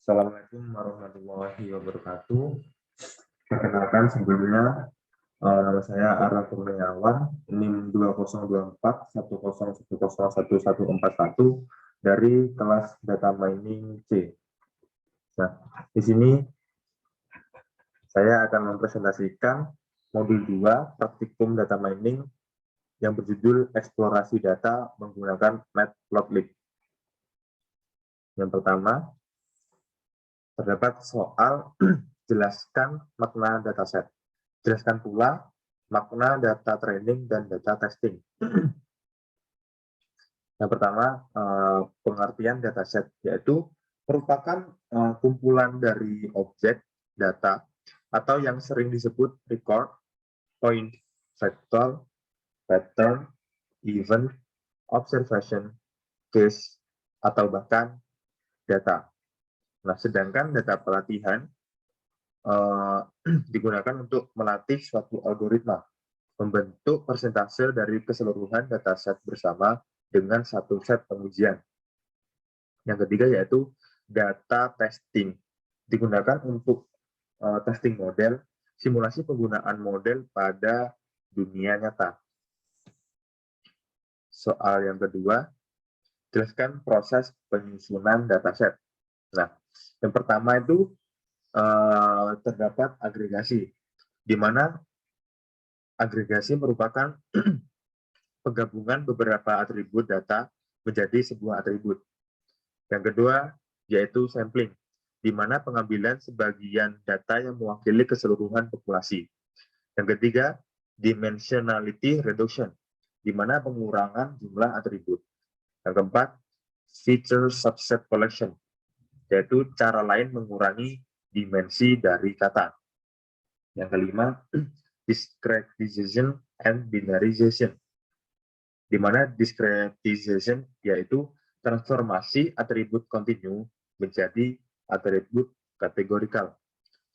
Assalamualaikum warahmatullahi wabarakatuh. Perkenalkan sebelumnya, nama saya Ara Kurniawan, NIM 20241011011141 dari kelas Data Mining C. Nah, di sini saya akan mempresentasikan modul 2 praktikum data mining yang berjudul eksplorasi data menggunakan Matplotlib. Yang pertama, terdapat soal jelaskan makna dataset. Jelaskan pula makna data training dan data testing. Yang pertama, pengertian dataset, yaitu merupakan kumpulan dari objek, data, atau yang sering disebut record, point, factual, pattern, event, observation, case, atau bahkan data. Nah, sedangkan data pelatihan digunakan untuk melatih suatu algoritma, membentuk persentase dari keseluruhan dataset bersama dengan satu set pengujian. Yang ketiga yaitu data testing, digunakan untuk testing model, simulasi penggunaan model pada dunia nyata. Soal yang kedua, jelaskan proses penyusunan dataset. Nah, yang pertama itu terdapat agregasi, di mana agregasi merupakan penggabungan beberapa atribut data menjadi sebuah atribut. Yang kedua, yaitu sampling, di mana pengambilan sebagian data yang mewakili keseluruhan populasi. Yang ketiga, dimensionality reduction, di mana pengurangan jumlah atribut. Yang keempat, feature subset collection, yaitu cara lain mengurangi dimensi dari kata. Yang kelima, discretization and binarization, di mana discretization yaitu transformasi atribut kontinu menjadi atribut kategorikal.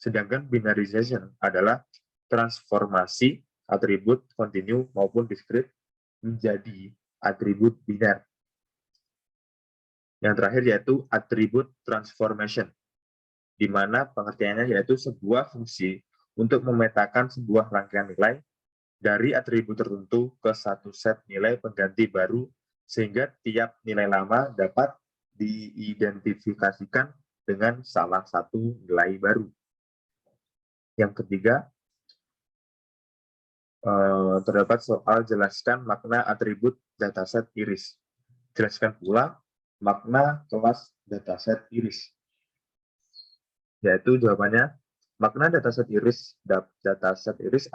Sedangkan binarization adalah transformasi atribut kontinu maupun diskret menjadi atribut biner. Yang terakhir yaitu atribut transformation, di mana pengertiannya yaitu sebuah fungsi untuk memetakan sebuah rangkaian nilai dari atribut tertentu ke satu set nilai pengganti baru, sehingga tiap nilai lama dapat diidentifikasikan dengan salah satu nilai baru. Yang ketiga, terdapat soal jelaskan makna atribut dataset iris. Jelaskan pula makna kelas dataset iris. Yaitu jawabannya, makna dataset iris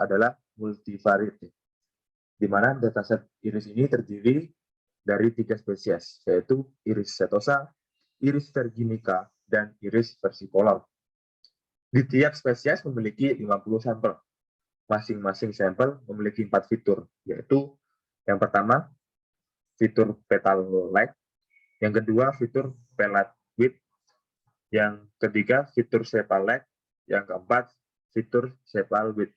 adalah multivariate, di mana dataset iris ini terdiri dari 3 spesies, yaitu iris setosa, iris virginica, dan iris versicolor. Di tiap spesies memiliki 50 sampel. Masing-masing sampel memiliki 4 fitur, yaitu yang pertama, fitur petal light, yang kedua, fitur pellet width, yang ketiga, fitur sepal light, yang keempat, fitur sepal width.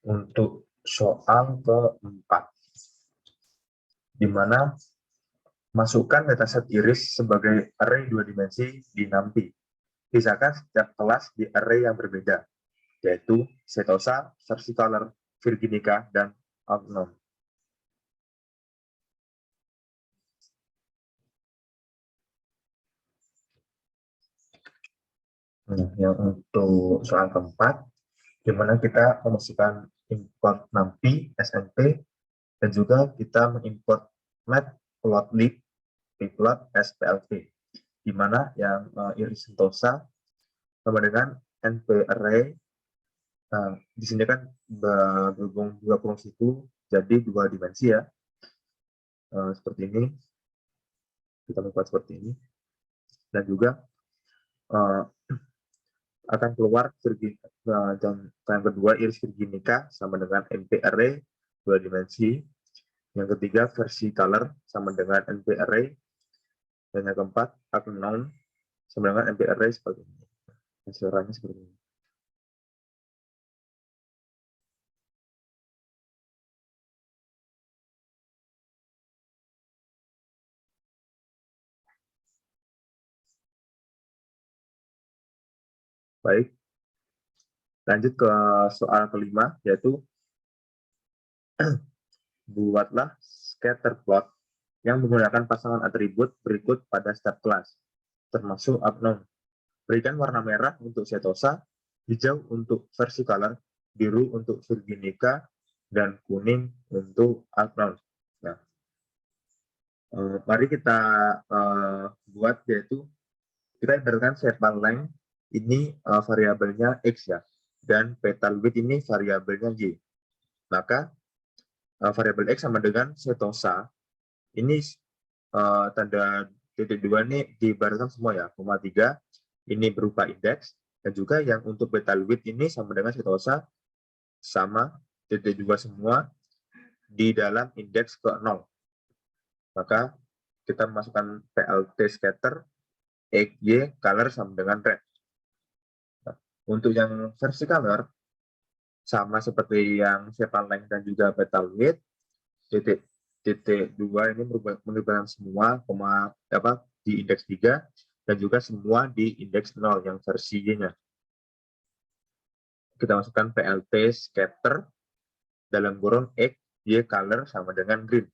Untuk soal keempat, di mana masukkan dataset iris sebagai array 2 dimensi di NumPy. Pisahkan setiap kelas di array yang berbeda, yaitu setosa, versicolor, virginica, dan unknown. Nah, yang untuk soal keempat, di mana kita memasukkan import NumPy, SNP, dan juga kita mengimport matplotlib, pplot, splv, di mana yang iris sentosa sama dengan np array. Nah, di sini kan berhubung dua fungsi itu jadi 2 dimensi ya. Seperti ini, kita membuat seperti ini, dan juga akan keluar dan yang kedua iris virginica sama dengan np array 2 dimensi, yang ketiga versi color sama dengan np array, dan yang keempat unknown sama dengan np array seperti ini. Hasilnya seperti ini. Baik, lanjut ke soal kelima, yaitu buatlah scatter plot yang menggunakan pasangan atribut berikut pada setiap kelas, termasuk unknown. Berikan warna merah untuk setosa, hijau untuk versicolor, biru untuk virginica, dan kuning untuk unknown. Nah, mari kita buat, yaitu kita ibaratkan sepal length ini variabelnya x ya, dan petal width ini variabelnya y. Maka variabel x sama dengan setosa ini tanda titik dua ini diibaratkan semua ya, koma 3 ini berupa indeks, dan juga yang untuk petal width ini sama dengan setosa sama titik dua semua di dalam indeks ke 0. Maka kita masukkan plt scatter xy color sama dengan red. Nah, untuk yang versicolor sama seperti yang sepal length dan juga petal width, titik dua ini merupakan semua di indeks 3 dan juga semua di indeks 0 yang versi Y-nya. Kita masukkan plt scatter dalam kurung x y color sama dengan green.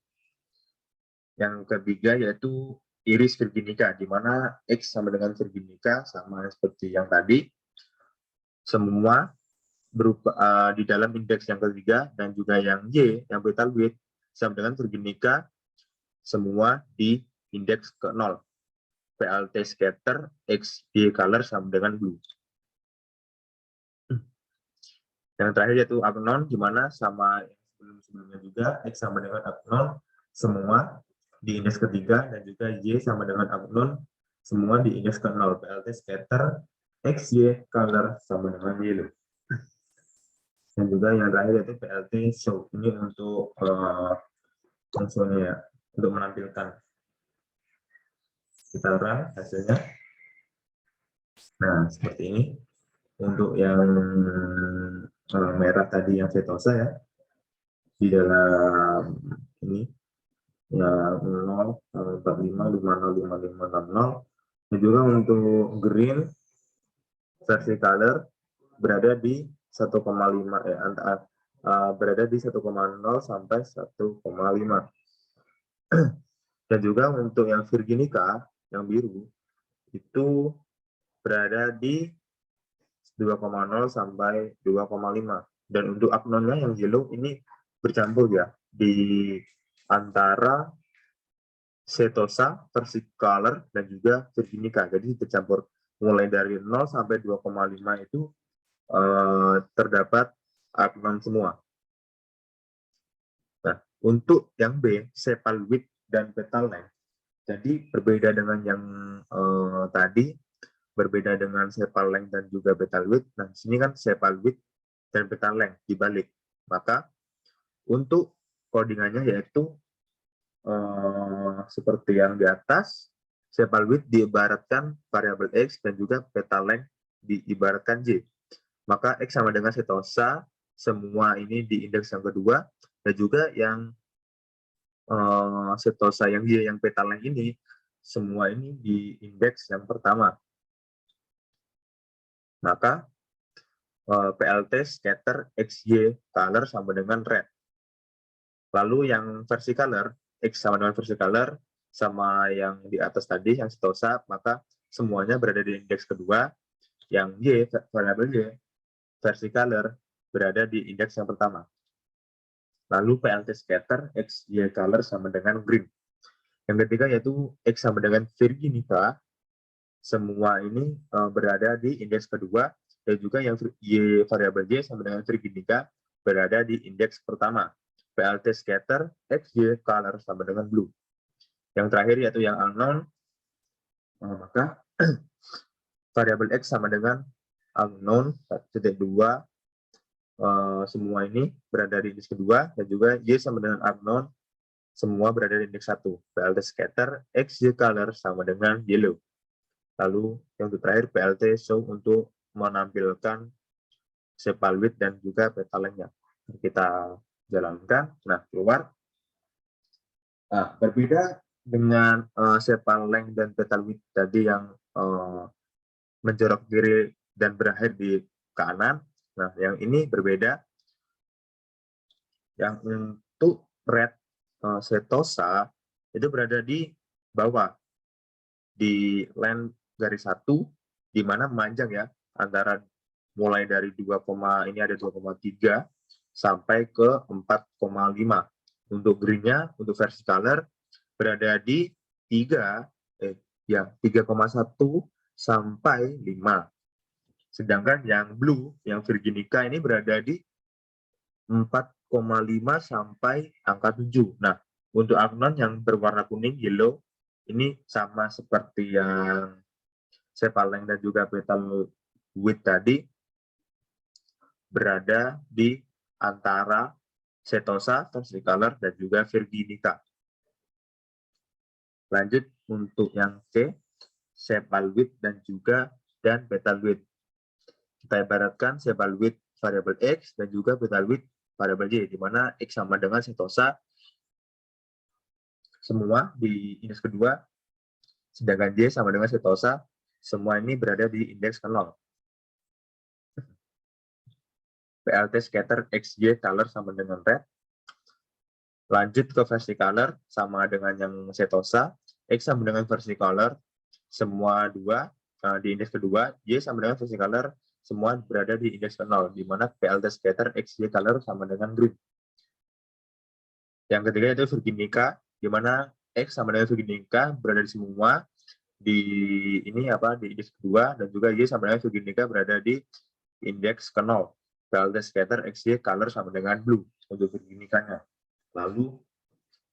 Yang ketiga yaitu iris virginica, di mana x sama dengan virginica sama seperti yang tadi, semua berupa di dalam indeks yang ketiga, dan juga yang y yang petal width sama dengan virginica semua di indeks ke 0. plt scatter x y color sama dengan blue. Yang terakhir yaitu unknown, di mana sama sebelumnya juga x sama dengan unknown semua di indeks ketiga, dan juga y sama dengan unknown semua di indeks ke 0. plt scatter x y color sama dengan yellow. Dan juga yang terakhir yaitu plt show, ini untuk fungsinya ya, untuk menampilkan. Kita run hasilnya. Nah, seperti ini. Untuk yang merah tadi yang setosa ya, di dalam ini ya 0, 45, 50, 55, 60. Dan juga untuk green versi color berada di 1,5 ya, berada di 1,0 sampai 1,5. Dan juga untuk yang virginica yang biru itu berada di 2,0 sampai 2,5. Dan untuk unknown-nya yang yellow ini bercampur ya, di antara setosa, versicolor, dan juga virginica. Jadi bercampur mulai dari 0 sampai 2,5 itu terdapat unknown semua. Nah, untuk yang B, sepal width dan petal length. Jadi berbeda dengan yang tadi, berbeda dengan sepal length dan juga petal width. Nah, di sini kan sepal width dan petal length dibalik. Maka untuk codingannya yaitu seperti yang di atas, sepal width diibaratkan variabel x dan juga petal length diibaratkan y. Maka x sama dengan setosa, semua ini di indeks yang kedua, dan juga yang setosa yang y yang petal length ini, semua ini di indeks yang pertama. Maka plt scatter xy color sama dengan red. Lalu yang versi color, x sama dengan versi color, sama yang di atas tadi, yang setosa, maka semuanya berada di indeks kedua. Yang y, variabel y, versi color, berada di indeks yang pertama. Lalu plt scatter x, y color sama dengan green. Yang ketiga yaitu x sama dengan virginica, semua ini berada di indeks kedua, dan juga yang y variabel y sama dengan virginica berada di indeks pertama. plt scatter x, y color sama dengan blue. Yang terakhir yaitu yang unknown, maka variabel x sama dengan unknown titik 2, semua ini berada di indeks kedua, dan juga y sama dengan unknown semua berada di indeks 1. plt scatter x, y color sama dengan yellow. Lalu yang terakhir plt show untuk menampilkan sepal width dan juga petal length-nya. Kita jalankan. Nah, keluar. Nah, berbeda dengan sepal length dan petal width tadi yang menjorok kiri dan berakhir di kanan. Nah, yang ini berbeda. Yang untuk red setosa itu berada di bawah, di line garis 1, di mana memanjang ya, antara mulai dari 2, ini ada 2,3 sampai ke 4,5. Untuk green-nya, untuk versi color berada di 3,1 sampai 5. Sedangkan yang blue, yang Virginica ini berada di 4,5 sampai angka 7. Nah, untuk agnon yang berwarna kuning, yellow, ini sama seperti yang Sepaleng dan juga petal wheat tadi, berada di antara setosa, versicolor, dan juga virginica. Lanjut untuk yang C, sepal wheat dan juga petal wheat. Kita ibaratkan sepal wheat variabel X dan juga petal wheat variabel Y, di mana X sama dengan setosa semua di indeks kedua, sedangkan Y sama dengan setosa, semua ini berada di indeks ke-0. PLT scatter XY color sama dengan red. Lanjut ke versi color sama dengan yang setosa, X sama dengan versi color, semua dua di indeks kedua, Y sama dengan versi color, semua berada di indeks ke-0, di mana PLT scatter XY color sama dengan green. Yang ketiga itu Virginica, di mana X sama dengan Virginica berada di semua di ini di indeks kedua, dan juga Y sama dengan Virginica berada di indeks ke-0. PLT scatter XY color sama dengan blue untuk Virginica-nya. Lalu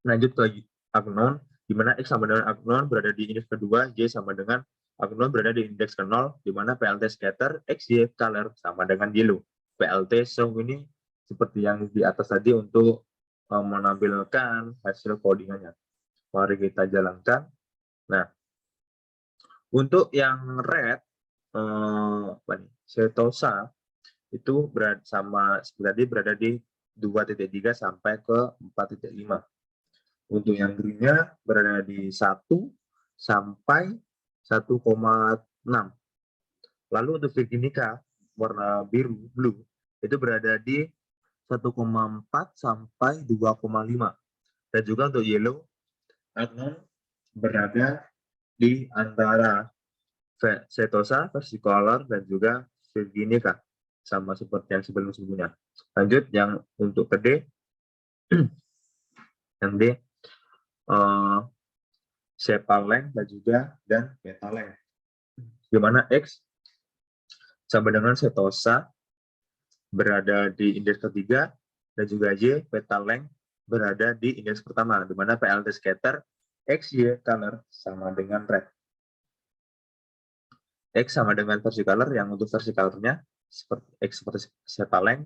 lanjut ke agnon, di mana X sama dengan agnon berada di indeks kedua, Y sama dengan agnon berada di indeks ke-0, di mana PLT scatter XY color sama dengan yellow. PLT show ini seperti yang di atas tadi untuk menampilkan hasil codingannya. Mari kita jalankan. Nah, untuk yang red, setosa itu berada di 2.3 sampai ke 4.5. Untuk yang green-nya berada di 1 sampai 1,6. Lalu untuk Virginica warna biru, blue, itu berada di 1,4 sampai 2,5. Dan juga untuk yellow, agnon berada di antara setosa, versicolor, dan juga Virginica, sama seperti yang sebelum-sebelumnya. Lanjut yang untuk ke D, yang D, sepaleng dan juga petaleng. Gimana X sama dengan setosa berada di indeks ketiga, dan juga Y, petaleng, berada di indeks pertama, di mana PLT scatter XY color sama dengan red. X sama dengan versi color, yang untuk versi colornya seperti X seperti sepaleng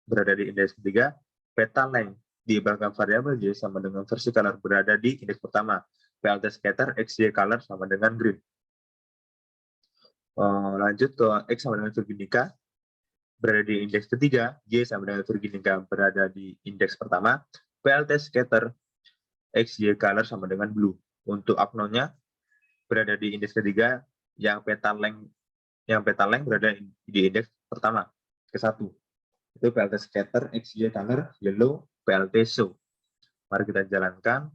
berada di indeks ketiga, petaleng di belakang variabel Y sama dengan versi color berada di indeks pertama, PLT scatter XY color sama dengan green. Lanjut ke X sama dengan Virginica berada di indeks ketiga, Y sama dengan Virginica berada di indeks pertama, PLT scatter XY color sama dengan blue. Untuk agnonnya berada di indeks ketiga, yang petaleng berada di indeks pertama ke-1. Itu PLT scatter XY color yellow, PLT show. Mari kita jalankan.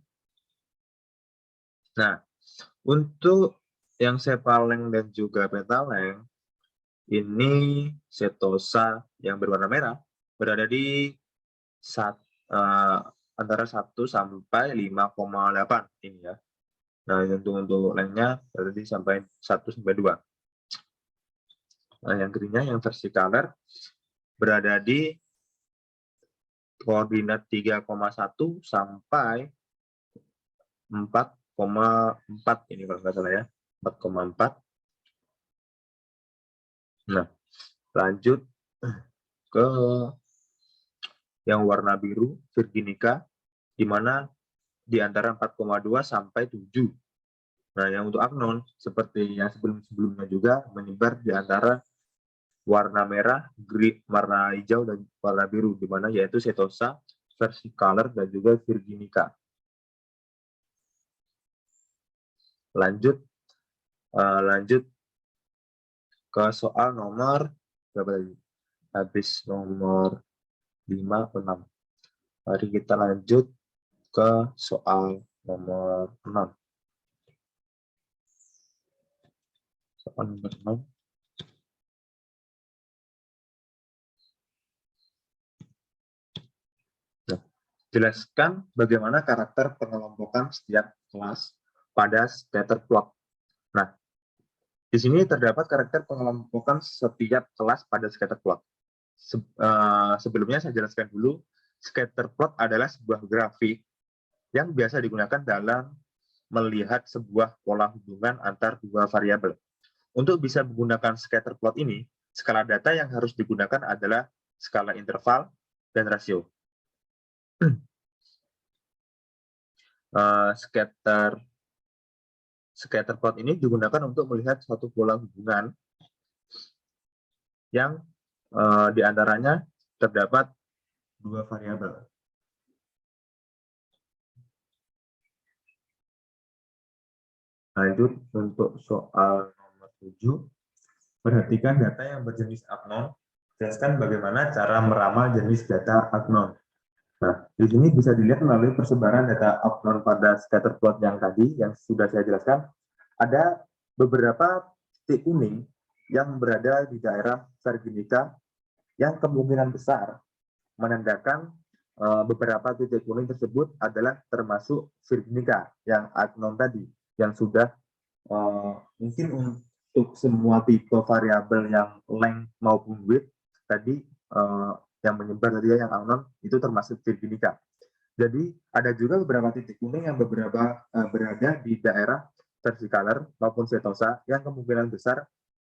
Nah, untuk yang sepaleng dan juga petaleng, ini setosa yang berwarna merah berada di antara 1 sampai 5,8 ini ya. Nah, untuk lengthnya berada di sampai 1 sampai 2. Nah, yang green-nya yang versi color berada di koordinat 3,1 sampai 4,4 ini kalau nggak salah ya, 4,4. Nah, lanjut ke yang warna biru, Virginica, di mana di antara 4,2 sampai 7. Nah, yang untuk agnon, seperti yang sebelum-sebelumnya juga, menyebar di antara warna merah, green, warna hijau, dan warna biru, di mana yaitu setosa, versicolor, dan juga Virginica. Lanjut ke soal nomor berapa tadi? Habis nomor 5 atau 6. Mari kita lanjut ke soal nomor 6. Soal nomor 6. Jelaskan bagaimana karakter pengelompokan setiap kelas pada scatter plot. Nah, di sini terdapat karakter pengelompokan setiap kelas pada scatter plot. Sebelumnya saya jelaskan dulu, scatter plot adalah sebuah grafik yang biasa digunakan dalam melihat sebuah pola hubungan antar dua variabel. Untuk bisa menggunakan scatter plot ini, skala data yang harus digunakan adalah skala interval dan rasio. Scatter plot ini digunakan untuk melihat suatu pola hubungan yang diantaranya terdapat dua variabel. Lanjut untuk soal nomor 7. Perhatikan data yang berjenis unknown. Jelaskan bagaimana cara meramal jenis data unknown. Nah, di sini bisa dilihat melalui persebaran data unknown pada scatter plot yang tadi, yang sudah saya jelaskan. Ada beberapa titik kuning yang berada di daerah Virginica yang kemungkinan besar menandakan beberapa titik kuning tersebut adalah termasuk Virginica yang unknown tadi, yang sudah mungkin untuk semua tipe variabel yang length maupun width tadi yang menyebar tadi yang unknown itu termasuk Virginica. Jadi ada juga beberapa titik kuning yang berada di daerah versicolor maupun setosa yang kemungkinan besar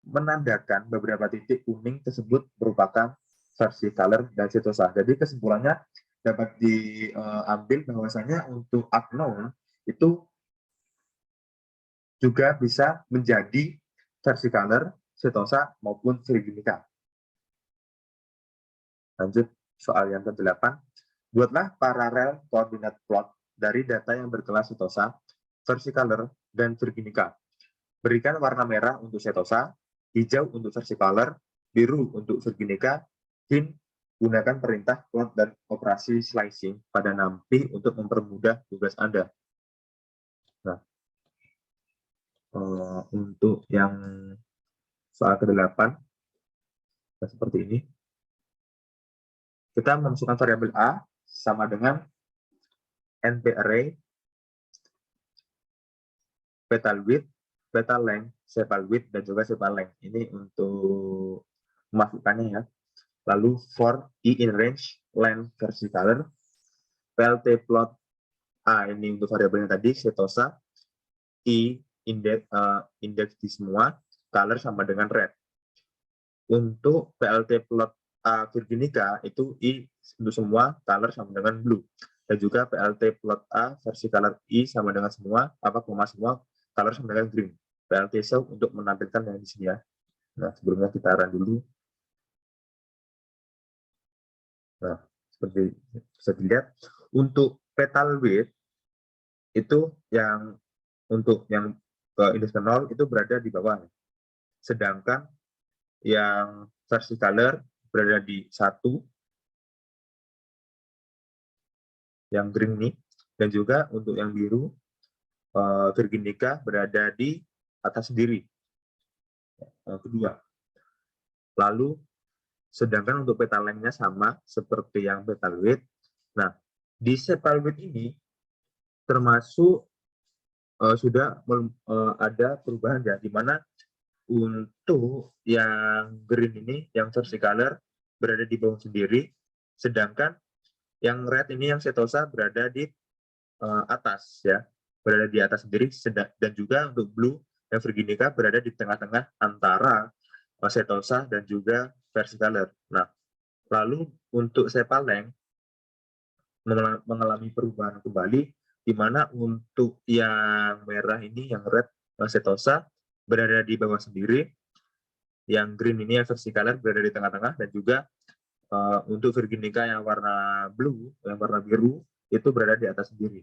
menandakan beberapa titik kuning tersebut merupakan versicolor dan setosa. Jadi kesimpulannya dapat diambil bahwasanya untuk unknown itu juga bisa menjadi versicolor, setosa, maupun Virginica. Lanjut soal yang ke-8. Buatlah paralel coordinate plot dari data yang berkelas setosa, versicolor, dan Virginica. Berikan warna merah untuk setosa, hijau untuk versicolor, biru untuk Virginica, hint gunakan perintah plot dan operasi slicing pada NumPy untuk mempermudah tugas Anda. Nah, untuk yang soal ke-8 seperti ini, kita memasukkan variabel A sama dengan NP array, petal width, petal length, sepal width, dan juga sepal length. Ini untuk memasukkannya ya. Lalu for I in range, length, versicolor, PLT plot A ini untuk variabelnya tadi, setosa, I indeks di semua, color sama dengan red. Untuk PLT plot A Virginica itu I untuk semua, color sama dengan blue. Dan juga PLT plot A versi color I sama dengan semua, koma semua, color sama dengan green. PLT show untuk menampilkan yang di sini ya. Nah, sebelumnya kita run dulu. Nah, seperti bisa dilihat, untuk petal width itu yang untuk yang indeks 0 itu berada di bawah. Sedangkan yang versi color berada di 1, yang green ini, dan juga untuk yang biru Virginica berada di atas sendiri, yang kedua. Lalu sedangkan untuk petal length-nya sama seperti yang petal width. Nah, di sepal width ini termasuk sudah ada perubahan ya, di mana untuk yang green ini, yang versi color berada di bawah sendiri, sedangkan yang red ini, yang setosa berada di atas ya, berada di atas sendiri, dan juga untuk blue yang Virginica berada di tengah-tengah antara setosa dan juga versi color. Nah, lalu untuk sepal length mengalami perubahan kembali, di mana untuk yang merah ini, yang red setosa berada di bawah sendiri, yang green ini yang versi color berada di tengah-tengah, dan juga untuk Virginica yang warna blue, yang warna biru itu berada di atas sendiri.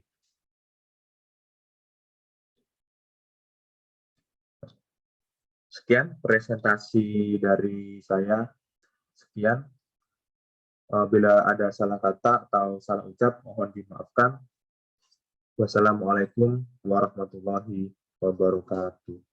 Sekian presentasi dari saya. Sekian. Bila ada salah kata atau salah ucap, mohon dimaafkan. Wassalamualaikum warahmatullahi wabarakatuh.